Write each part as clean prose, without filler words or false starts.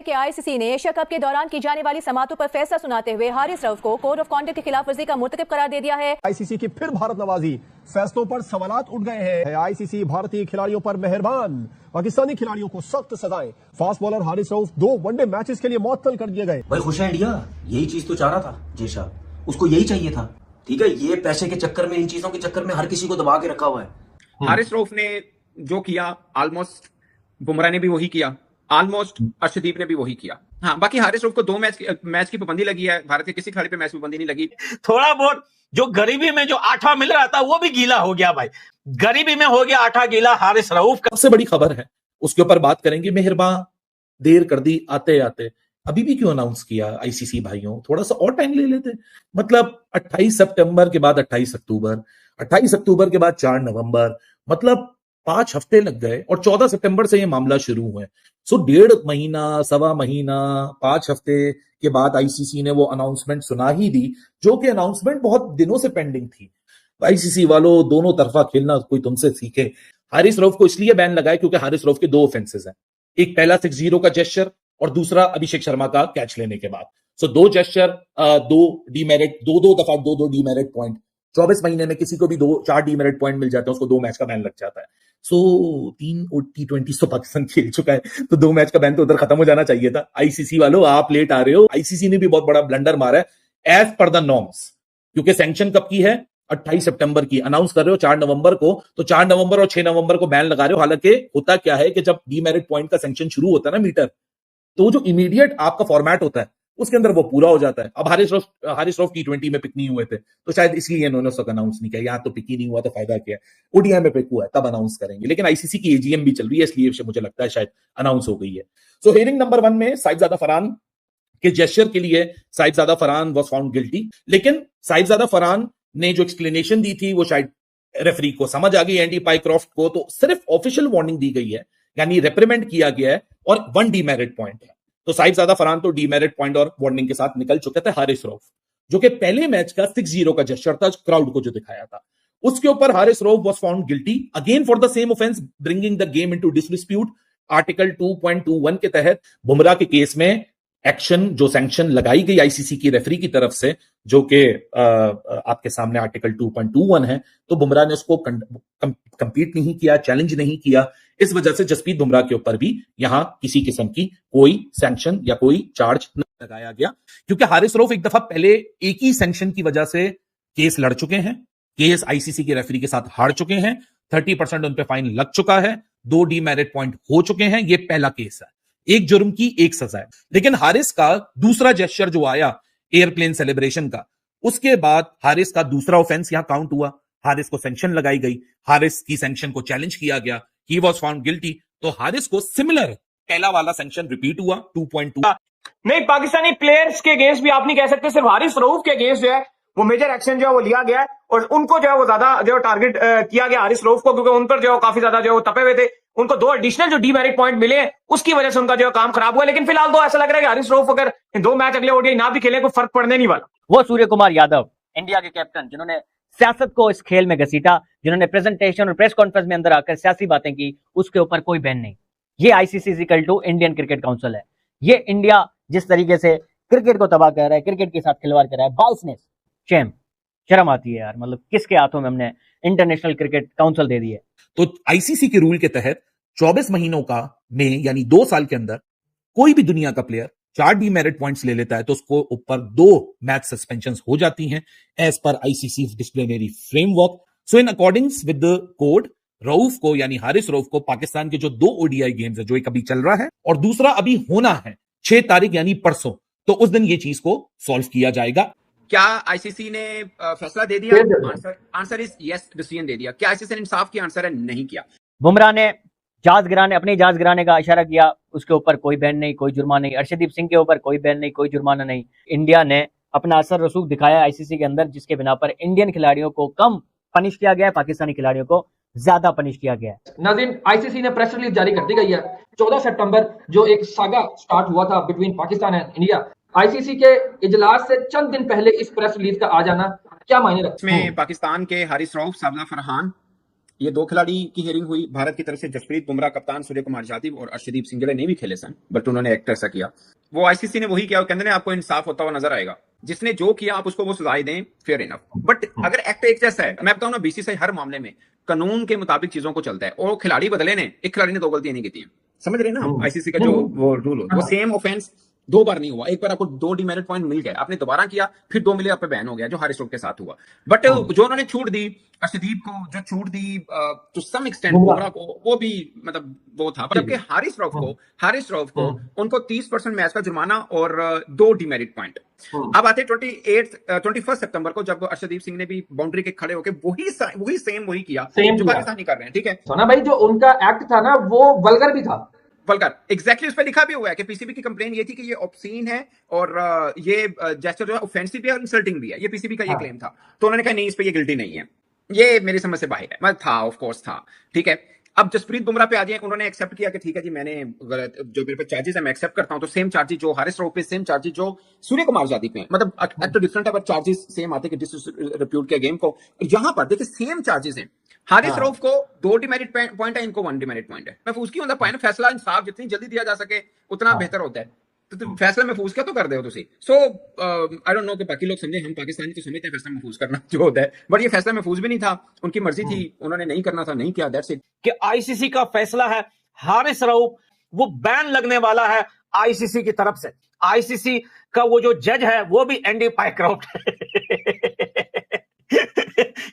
कि आईसीसी ने Asia cup के दौरान की जाने वाली समातों पर फैसला सुनाते हुए हारिस रऊफ को कोड ऑफ कॉन्डक्ट की खिलाफ वर्जी का मुर्तकब करार दे दिया है। आईसीसी की फिर भारत नवाजी, फैसलों पर सवालात उठ गए हैं। आईसीसी भारतीय खिलाड़ियों पर मेहरबान, पाकिस्तानी खिलाड़ियों को सख्त सजाएं। Fast bowler Haris Rauf 2 one day matches के लिए मुअत्तल कर दिए गए। भाई खुश है इंडिया, यही चीज तो चाह रहा था जेशा, उसको यही चाहिए था। ठीक है, ये पैसे के चक्कर में, इन चीजों के चक्कर में हर किसी को दबा के रखा हुआ है। हारिस रऊफ ने जो किया ऑलमोस्ट बुमराह ने भी वही किया, ऑलमोस्ट अर्शदीप ने भी वही किया। हाँ, बाकी हारिस रऊफ को 2 मैच की पाबंदी लगी है, भारत के किसी खिलाड़ी पे मैच की पाबंदी नहीं लगी। थोड़ा बहुत जो गरीबी में जो आटा मिल रहा था वो भी गीला हो गया भाई, गरीबी में हो गया आटा गीला हारिस रऊफ का। सबसे बड़ी खबर है, उसके ऊपर बात करेंगे। मेहरबान, देर कर दी आते आते। अभी भी क्यों अनाउंस किया आईसीसी भाइयों? थोड़ा सा और टाइम ले लेते। मतलब 28 सितंबर के बाद 28 अक्टूबर, 28 अक्टूबर के बाद 4 नवंबर, मतलब 5 हफ्ते लग गए और 14 सितंबर से ये मामला शुरू हुआ है। सो 1.5 महीना, सवा महीना, 5 हफ्ते के बाद आईसीसी ने वो अनाउंसमेंट सुना ही दी, जो कि अनाउंसमेंट बहुत दिनों से पेंडिंग थी। आईसीसी वालों, दोनों तरफा खेलना कोई तुमसे सीखे। हारिस रऊफ को इसलिए बैन लगाए क्योंकि हारिस रऊफ के 2 ऑफेंसेस हैं। एक पहला 6-0 का जेस्चर और दूसरा अभिषेक शर्मा का कैच लेने के बाद। सो 2 जेस्चर, 2 डीमेरिट, 2 दफा 2 डीमेरिट पॉइंट। 24 महीने में किसी को भी 4 डीमेरिट पॉइंट मिल जाते हैं, उसको 2 मैच का बैन लग जाता है। सो 3 T20 तो पाकिस्तान खेल चुका है, तो 2 मैच का बैन तो उधर खत्म हो जाना चाहिए था। आईसीसी वालों, आप लेट आ रहे हो। आईसीसी ने भी बहुत बड़ा ब्लंडर मारा है एज पर द नॉर्म्स, क्योंकि सैंक्शन कब की है? 28 सितंबर की। अनाउंस कर रहे हो 4 नवंबर को, तो 4 नवंबर और 6 नवंबर को बैन लगा रहे हो। हालांकि होता क्या है कि जब डीमेरिट पॉइंट का सैंक्शन शुरू होता है ना मीटर, तो जो इमीडिएट आपका फॉर्मेट होता है उसके अंदर वो पूरा हो जाता है। अब हारिस रऊफ T20 में पिक नहीं हुए थे, तो शायद इसलिए इन्होंने उसका अनाउंस नहीं किया। यहाँ तो पिक ही नहीं हुआ तो फायदा क्या है? ओडीआई में पिक हुआ है, तब अनाउंस करेंगे। लेकिन आईसीसी की एजीएम भी चल रही है, इसलिए मुझे लगता है शायद अनाउंस हो गई है। सो हेयरिंग नंबर 1 में साहिबजादा फरहान के जेस्चर के लिए Sahibzada Farhan was found guilty. लेकिन साहिबजादा फरहान ने जो एक्सप्लेनेशन दी थी वो शायद रेफरी को समझ आ गई, एंडी पाइक्रॉफ्ट को। तो सिर्फ ऑफिशियल वार्निंग दी गई है, यानी रिप्रिमेंड किया गया है, और 1 डीमेरिट पॉइंट है। तो साहिबजादा फरहान तो डीमेरिट पॉइंट और वार्निंग के साथ निकल चुके थे। हारिस रऊफ, जो कि पहले मैच का 6-0 का जेस्चर था, क्राउड को जो दिखाया था, उसके ऊपर Haris Rauf was found guilty again for the same offence, bringing the game into disrepute. Article 2.21 के तहत बुमराह के केस में एक्शन, जो सैंक्शन लगाई गई आईसीसी की रेफरी की तरफ से, जो कि आपके सामने आर्टिकल 2.21 है, तो बुमराह ने उसको कंप्लीट नहीं किया, चैलेंज नहीं किया। इस वजह से जसप्रीत बुमराह के ऊपर भी यहां किसी किस्म की कोई सैंक्शन या कोई चार्ज नहीं लगाया गया, क्योंकि हारिस रऊफ एक दफा पहले एक ही सैंक्शन की वजह से केस लड़ चुके हैं, केस आईसीसी के रेफरी के साथ हार चुके हैं, 30% उन पे फाइन लग चुका है, 2 डीमेरिट पॉइंट हो चुके हैं। ये पहला केस है, एक जुर्म की एक सजा है। लेकिन हारिस का दूसरा जेस्चर जो आया एयरप्लेन सेलिब्रेशन का, उसके बाद हारिस का दूसरा ऑफेंस यहां काउंट हुआ, हारिस को सैंक्शन लगाई गई, हारिस की सैंक्शन को चैलेंज किया गया, ही वाज फाउंड गिल्टी। तो हारिस को सिमिलर पहला वाला सैंक्शन रिपीट हुआ 2.2। नहीं, पाकिस्तानी प्लेयर्स के अगेंस्ट भी आप नहीं कह सकते, सिर्फ हारिस रऊफ के अगेंस्ट जो है वो मेजर एक्शन जो है वो लिया गया है, और उनको जो है वो ज्यादा जो टारगेट किया गया हारिस रऊफ को, क्योंकि उन पर जो है काफी ज्यादा जो है तपे हुए थे। उनको 2 एडिशनल जो डीमेरिट पॉइंट मिले, उसकी वजह से उनका जो काम खराब हुआ। लेकिन फिलहाल तो ऐसा लग रहा है कि हारिस रऊफ अगर 2 मैच अगले ओडीआई ना भी खेले, कोई फर्क पड़ने नहीं वाला। वो सूर्य कुमार यादव, इंडिया के कैप्टन, जिन्होंने सियासत को इस खेल में घसीटा, जिन्होंने प्रेजेंटेशन और प्रेस कॉन्फ्रेंस में अंदर आकर सियासी बातें की, उसके ऊपर कोई बैन नहीं। ये ICC equal to Indian cricket council है। ये इंडिया जिस तरीके से क्रिकेट को तबाह कर रहा है, क्रिकेट के साथ खिलवाड़ कर रहा है, बाइसनेस, शेम, शर्म आती है यार। मतलब किसके हाथों में हमने इंटरनेशनल क्रिकेट काउंसिल दे दी है। तो आईसीसी के रूल के तहत 24 महीनों का में, यानी 2 साल के अंदर, कोई भी दुनिया का प्लेयर 4 डीमेरिट पॉइंट्स ले लेता है तो उसको ऊपर 2 मैच सस्पेंशन हो जाती हैं as per ICC disciplinary framework. So in accordings with the code, Rauf को, यानी हारिस रऊफ को, पाकिस्तान के जो 2 ओडीआई गेम्स है, जो एक अभी चल रहा है और दूसरा अभी होना है 6 तारीख यानी परसों, तो उस दिन ये चीज को सॉल्व किया जाएगा। क्या आईसीसी ने फैसला दे दिया? आंसर इज यस, डिसीजन दे दिया। क्या आईसीसी ने इंसाफ किया? आंसर है नहीं किया। बुमराह ने अपनी जहाज गिराने का इशारा किया, उसके ऊपर कोई बैन नहीं, कोई जुर्माना नहीं। अर्शदीप सिंह के ऊपर कोई बैन नहीं, कोई जुर्माना नहीं। इंडिया ने अपना असर रसूख दिखाया आईसीसी के अंदर, जिसके बिना पर इंडियन खिलाड़ियों को कम पनिश किया गया है, पाकिस्तानी खिलाड़ियों को ज्यादा पनिश किया गया है। नाज़रीन, आईसीसी ने प्रेस रिलीज जारी कर दी गई है। 14 सितंबर जो एक सागा स्टार्ट हुआ था between Pakistan and India, ICC के इजलास से चंद दिन पहले इस प्रेस रिलीज का आ जाना क्या मायने रखता है? इसमें पाकिस्तान के हारिस रऊफ, साहिबजादा फरहान ये दो खिलाड़ी की हियरिंग हुई। भारत की तरफ से जसप्रीत बुमराह कप्तान, सूर्य कुमार यादव और अर्शदीप सिंह ने भी खेले सन, बट उन्होंने एक्ट ऐसा किया। वो आईसीसी ने वही किया, कहते हैं आपको इंसाफ होता हुआ नजर आएगा, जिसने जो किया आप उसको वो सजाएं दें, फेयर इनफ। बट अगर एक्ट एक जैसा है, मैं बताऊं ना, बीसीसीआई हर मामले में कानून के मुताबिक चीजों को चलता है, और खिलाड़ी बदले ने, एक खिलाड़ी ने दो गलतियां नहीं की थी, समझ रहे ना आईसीसी का जो वो रूल होता है, वो सेम ऑफेंस दो बार नहीं हुआ। एक बार आपको 2 डिमेरिट पॉइंट मिल गए, आपने दोबारा किया, फिर 2 मिले, आप पे बैन हो गया, जो हारिस रऊफ के साथ हुआ। बट जो उन्होंने छूट दी अर्शदीप को, जो छूट दी टू सम एक्सटेंट बुमराह को, वो भी मतलब वो था। जबकि हारिस रऊफ को उनको 30% मैच का जुर्माना और 2 डिमेरिट पॉइंट। अब आते 21 सितंबर को, जब अर्शदीप सिंह ने भी बाउंड्री के खड़े होकर वही किया जो पाकिस्तानी कर रहे हैं, ठीक है सोना भाई, जो उनका एक्ट था ना वो वल्गर भी था। वल्गर, एग्जैक्टली उस पर लिखा भी हुआ है कि पीसीबी की कंप्लेन ये थी कि ये ऑब्सीन है और ये जेस्चर जो है ऑफेंसिव भी है और इंसल्टिंग भी है, ये पीसीबी का ये क्लेम था। तो उन्होंने कहा नहीं, इस पे ये गिल्टी नहीं है, ये मेरी समझ से बाहर है। मतलब था, ऑफ कोर्स था, ठीक है। अब जसप्रीत बुमराह पे आ जाए, उन्होंने एक्सेप्ट किया कि ठीक है जी, मैंने गलत, जो मेरे पे चार्जेस है मैं एक्सेप्ट करता हूं। तो सेम चार्जेस जो हारिस रऊफ पे, सेम चार्जेस जो सूर्य कुमार यादव पे, मतलब एक्ट डिफरेंट है बट चार्जेस सेम आते कि डिसरिप्यूट के गेम को। यहां पर देखिए सेम चार्जेस हैं। हारिस रऊफ को 2 डिमेरिट पॉइंट है, इनको 1 डिमेरिट पॉइंट है। महफूज की होता है, फैसला इंसाफ जितनी जल्दी दिया जा सके उतना बेहतर होता है। तो फैसला महफूज क्या तो कर दे तुसी। सो आई डोंट नो कि बाकी लोग समझे, हम पाकिस्तानी तो समझते हैं फैसला महफूज करना जो होता है, बट ये फैसला महफूज भी नहीं था, उनकी मर्जी थी, उन्होंने नहीं करना था, नहीं किया, दैट्स इट। कि आईसीसी का फैसला है, हारिस रऊफ वो बैन लगने वाला है आईसीसी की तरफ से। आईसीसी का वो जो जज है वो भी एंडी पाइक्रॉफ्ट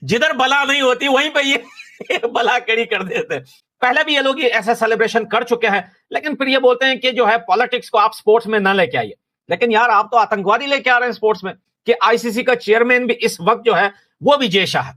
जिधर बला नहीं होती वहीं पे ये बला कड़ी कर देते हैं। पहले भी ये लोग ऐसा सेलिब्रेशन कर चुके हैं, लेकिन फिर ये बोलते हैं कि जो है पॉलिटिक्स को आप स्पोर्ट्स में ना लेके आइए। लेकिन यार आप तो आतंकवादी लेके आ रहे हैं स्पोर्ट्स में, कि आईसीसी का चेयरमैन भी इस वक्त जो है वो भी जय शाह है।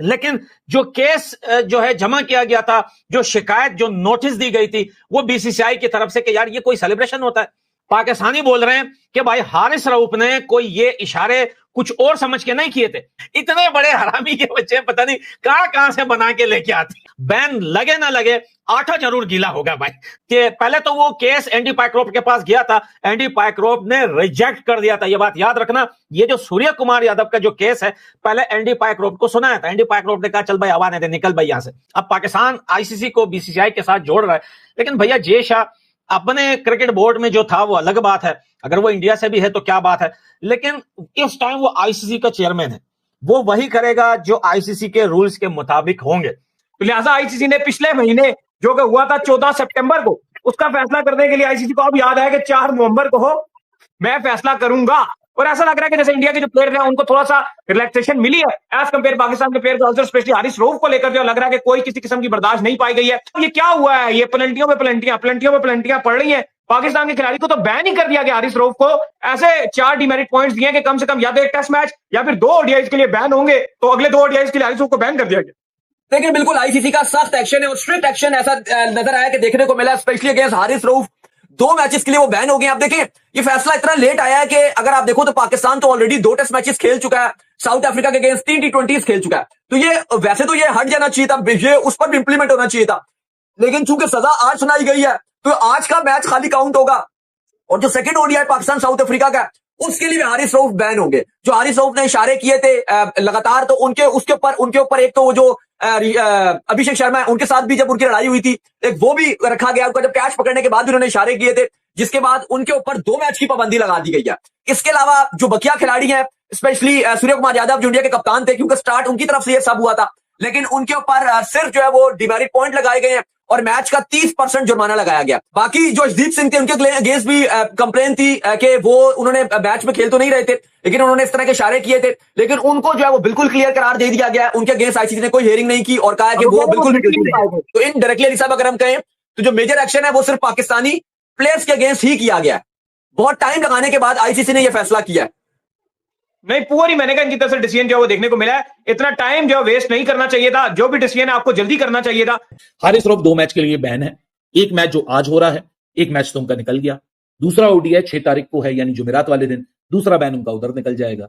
लेकिन जो केस जो है जमा किया गया था, जो शिकायत, जो नोटिस दी गई थी, वो बीसीसीआई की तरफ से कि यार ये कोई सेलिब्रेशन होता है। पाकिस्तानी बोल रहे हैं कि भाई हारिस रऊफ ने कोई ये इशारे कुछ और समझ के नहीं किए थे। इतने बड़े हरामी के बच्चे पता नहीं कहां से बना के लेके आते। बैन लगे ना लगे, आटा जरूर गीला होगा भाई। कि पहले तो वो केस एंडी पाइक्रॉफ्ट के पास गया था, एंडी पाइक्रॉफ्ट ने रिजेक्ट कर दिया था। ये बात याद रखना। ये जो सूर्य कुमार यादव का जो केस है, पहले एंडी पाइक्रॉफ्ट को सुनाया था, एंडी पाइक्रॉफ्ट ने कहा चल भाई आवाने दे, निकल भाई यहां से। अब पाकिस्तान आईसीसी को बीसीसीआई के साथ जोड़ रहा है। लेकिन भैया जय शाह अपने क्रिकेट बोर्ड में जो था वो अलग बात है, अगर वो इंडिया से भी है तो क्या बात है, लेकिन इस टाइम वो आईसीसी का चेयरमैन है, वो वही करेगा जो आईसीसी के रूल्स के मुताबिक होंगे। तो लिहाजा आईसीसी ने पिछले महीने जो कि हुआ था 14 सितंबर को, उसका फैसला करने के लिए आईसीसी को अब याद है कि 4 नवंबर को मैं फैसला करूंगा। और ऐसा लग रहा है कि जैसे इंडिया के जो प्लेयर हैं उनको थोड़ा सा रिलैक्सेशन मिली है एज कंपेयर पाकिस्तान के प्लेयर को, स्पेशली हारिस रऊफ को लेकर जो लग रहा है कि कोई किसी किस्म की बर्दाश्त नहीं पाई गई है। ये क्या हुआ है, ये पेनल्टियों में पेनल्टियां पड़ रही हैं। पाकिस्तान के खिलाड़ी को तो बैन ही कर दिया गया। हारिस रऊफ को ऐसे 4 डिमेरिट पॉइंट्स दिए कि कम से कम या तो एक टेस्ट मैच या फिर 2 ओडीआईज के लिए बैन होंगे, तो अगले 2 ओडीआईज के लिए हारिस रऊफ को बैन कर दिया गया। लेकिन बिल्कुल आईसीसी का सख्त एक्शन है और स्ट्रिक्ट एक्शन ऐसा नजर आया कि देखने को मिला, specially against Haris Rauf. 2 matches के लिए वो बैन हो गए। आप देखें ये फैसला इतना लेट आया है कि अगर आप देखो तो पाकिस्तान तो ऑलरेडी 2 टेस्ट मैचेस खेल चुका है, साउथ अफ्रीका के अगेंस्ट 3 T20s खेल चुका है। तो ये वैसे तो ये हट जाना चाहिए था, ये उस पर भी इंप्लीमेंट होना चाहिए था, लेकिन चूंकि सजा आज सुनाई गई है तो आज का मैच खाली काउंट होगा। और जो second ODI Pakistan south Africa का, उसके लिए भी हारिस रऊफ बैन होंगे। जो हारिस रऊफ ने इशारे किए थे लगातार, तो उनके ऊपर एक तो वो जो अभिषेक शर्मा है उनके साथ भी जब उनकी लड़ाई हुई थी, एक वो भी रखा गया। उनका जब कैच पकड़ने के बाद भी उन्होंने इशारे किए थे, जिसके बाद उनके ऊपर 2 मैच की पाबंदी लगा दी गई है। इसके अलावा जो बकिया खिलाड़ी हैं, स्पेशली सूर्य कुमार यादव जो इंडिया के कप्तान थे, क्योंकि स्टार्ट उनकी तरफ से ये सब हुआ था, लेकिन उनके ऊपर सिर्फ जो है वो डिमेरिट पॉइंट लगाए गए हैं और मैच का 30% जुर्माना लगाया गया। बाकी जो अर्शदीप सिंह थे उनके अगेंस्ट भी कंप्लेन थी कि वो उन्होंने मैच में खेल तो नहीं रहे थे, लेकिन उन्होंने इस तरह के इशारे किए थे, लेकिन उनको जो है वो बिल्कुल क्लियर करार दे दिया गया। उनके अगेंस्ट आईसीसी ने कोई हियरिंग नहीं की और कहा कि वो बिल्कुल तो इनडायरेक्टली अली साहब अगर हम कहें तो जो मेजर एक्शन है वो सिर्फ पाकिस्तानी प्लेयर्स के अगेंस्ट ही किया गया। बहुत टाइम लगाने के बाद आईसीसी ने यह फैसला किया। नहीं, पूरी मैंने कहा इनकी तरफ से डिसीजन जो वो देखने को मिला है, इतना टाइम जो वेस्ट नहीं करना चाहिए था। जो भी डिसीजन है आपको जल्दी करना चाहिए था। हारिस रऊफ 2 मैच के लिए बैन है। एक मैच जो आज हो रहा है, एक मैच तो उनका निकल गया, दूसरा ओडीआई 6 तारीख को है, यानी जुमेरात वाले दिन दूसरा बैन उनका उधर निकल जाएगा।